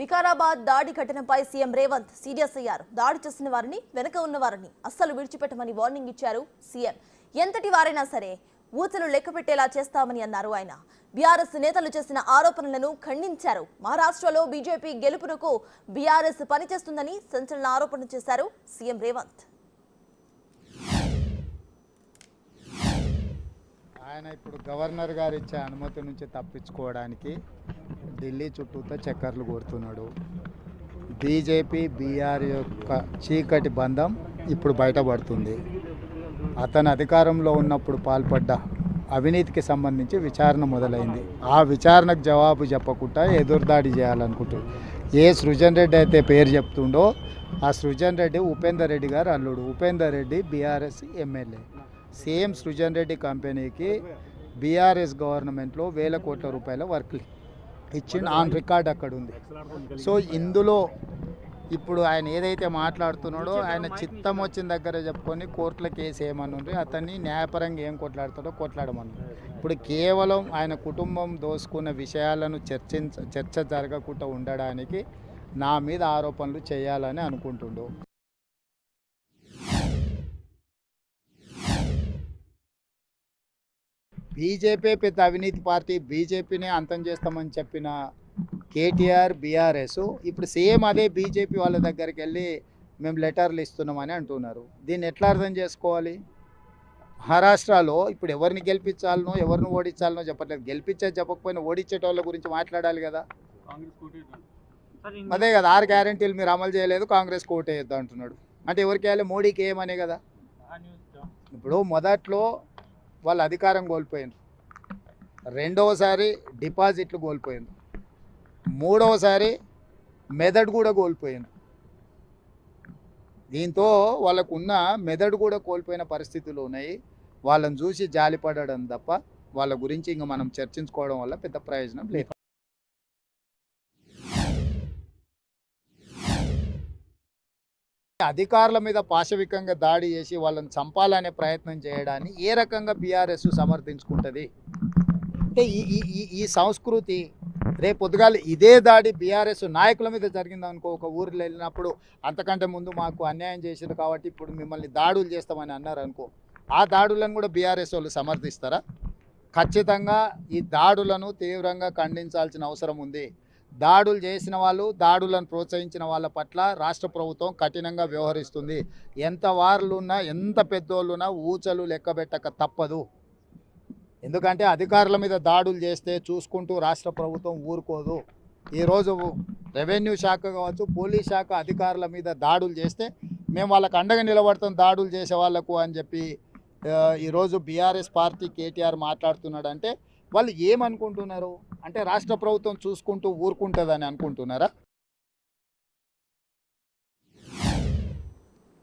వికారాబాద్ దాడి ఘటనపై CM Revanth serious అయ్యారు. దాడి చేసిన వారిని, వెనక ఉన్న వారిని అస్సలు విడిచిపెట్టమని వార్నింగ్ ఇచ్చారు సీఎం. ఎంతటి వారైనా సరే ఊచలు లెక్కపెట్టేలా చేస్తామని అన్నారు ఆయన. బీఆర్ఎస్ నేతలు చేసిన ఆరోపణలను ఖండించారు. మహారాష్ట్రలో బీజేపీ గెలుపునకు బీఆర్ఎస్ పనిచేస్తుందని సంచలన ఆరోపణ చేశారు సీఎం రేవంత్. ఆయన ఇప్పుడు గవర్నర్ గారు ఇచ్చే అనుమతి నుంచి తప్పించుకోవడానికి ఢిల్లీ చుట్టూతో చక్కర్లు కొడుతున్నాడు. బీజేపీ బీఆర్ యొక్క చీకటి బంధం ఇప్పుడు బయటపడుతుంది. అతను అధికారంలో ఉన్నప్పుడు పాల్పడ్డ అవినీతికి సంబంధించి విచారణ మొదలైంది. ఆ విచారణకు జవాబు చెప్పకుండా ఎదురుదాడి చేయాలనుకుంటుంది. ఏ సృజన్ రెడ్డి అయితే పేరు చెప్తుండో ఆ సృజన్ రెడ్డి ఉపేందర్ రెడ్డి గారు అల్లుడు. Upender Reddy BRS MLA. Same Srujan Reddy కంపెనీకి బీఆర్ఎస్ గవర్నమెంట్లో వేల కోట్ల రూపాయల వర్క్ ఇచ్చిన ఆన్ రికార్డ్ అక్కడ ఉంది. సో ఇందులో ఇప్పుడు ఆయన ఏదైతే మాట్లాడుతున్నాడో ఆయన చిత్తం వచ్చిన దగ్గర చెప్పుకొని కోర్టుల కేసు ఏమనుంది, అతన్ని న్యాయపరంగా ఏం కొట్లాడతాడో కొట్లాడమని. ఇప్పుడు కేవలం ఆయన కుటుంబం దోసుకున్న విషయాలను చర్చ జరగకుండా ఉండడానికి నా మీద ఆరోపణలు చేయాలని అనుకుంటుండు. బీజేపీ పెద్ద అవినీతి పార్టీ, బీజేపీనే అంతం చేస్తామని చెప్పిన కేటీఆర్ బీఆర్ఎస్ ఇప్పుడు సేమ్ అదే బీజేపీ వాళ్ళ దగ్గరికి వెళ్ళి మేము లెటర్లు ఇస్తున్నామని అంటున్నారు. దీన్ని ఎట్లా అర్థం చేసుకోవాలి? మహారాష్ట్రలో ఇప్పుడు ఎవరిని గెలిపించాలనో ఎవరిని ఓడించాలనో చెప్పట్లేదు. చెప్పకపోయినా ఓడించేటోళ్ళ గురించి మాట్లాడాలి కదా. అదే కదా, 6 గ్యారెంటీలు మీరు అమలు చేయలేదు, కాంగ్రెస్ కోటేయద్దు అంటున్నాడు. అంటే ఎవరికి వేయాలి? మోడీకి ఏమనే కదా. ఇప్పుడు మొదట్లో వాళ్ళు అధికారం కోల్పోయింది, రెండవసారి డిపాజిట్లు కోల్పోయింది, మూడవసారి మెదడు కూడా కోల్పోయింది. దీంతో వాళ్ళకు ఉన్న మెదడు కూడా కోల్పోయిన పరిస్థితులు ఉన్నాయి. వాళ్ళని చూసి జాలిపడడం తప్ప వాళ్ళ గురించి ఇంకా మనం చర్చించుకోవడం వల్ల పెద్ద ప్రయోజనం లేదు. అధికారుల మీద పాశవికంగా దాడి చేసి వాళ్ళని చంపాలనే ప్రయత్నం చేయడాన్ని ఏ రకంగా బీఆర్ఎస్ సమర్థించుకుంటుంది? అంటే ఈ సంస్కృతి రేపు పొద్దుగాల ఇదే దాడి బీఆర్ఎస్ నాయకుల మీద జరిగిందనుకో, ఒక ఊరిలో వెళ్ళినప్పుడు అంతకంటే ముందు మాకు అన్యాయం చేసింది కాబట్టి ఇప్పుడు మిమ్మల్ని దాడులు చేస్తామని అన్నారు అనుకో, ఆ దాడులను కూడా బీఆర్ఎస్ వాళ్ళు సమర్థిస్తారా? ఖచ్చితంగా ఈ దాడులను తీవ్రంగా ఖండించాల్సిన అవసరం ఉంది. దాడులు చేసిన వాళ్ళు, దాడులను ప్రోత్సహించిన వాళ్ళ పట్ల రాష్ట్ర ప్రభుత్వం కఠినంగా వ్యవహరిస్తుంది. ఎంత వారులున్నా, ఎంత పెద్దోళ్ళున్నా ఊచలు లెక్కబెట్టక తప్పదు. ఎందుకంటే అధికారుల మీద దాడులు చేస్తే చూసుకుంటూ రాష్ట్ర ప్రభుత్వం ఊరుకోదు. ఈరోజు రెవెన్యూ శాఖ కావచ్చు, పోలీస్ శాఖ అధికారుల మీద దాడులు చేస్తే మేము వాళ్ళకు అండగా నిలబడతాం దాడులు చేసే వాళ్లకు అని చెప్పి ఈరోజు బీఆర్ఎస్ పార్టీ కేటీఆర్ మాట్లాడుతున్నాడంటే వాళ్ళు ఏమనుకుంటున్నారు? అంటే రాష్ట్ర ప్రభుత్వం చూసుకుంటూ ఊరుకుంటుందని అనుకుంటున్నారా?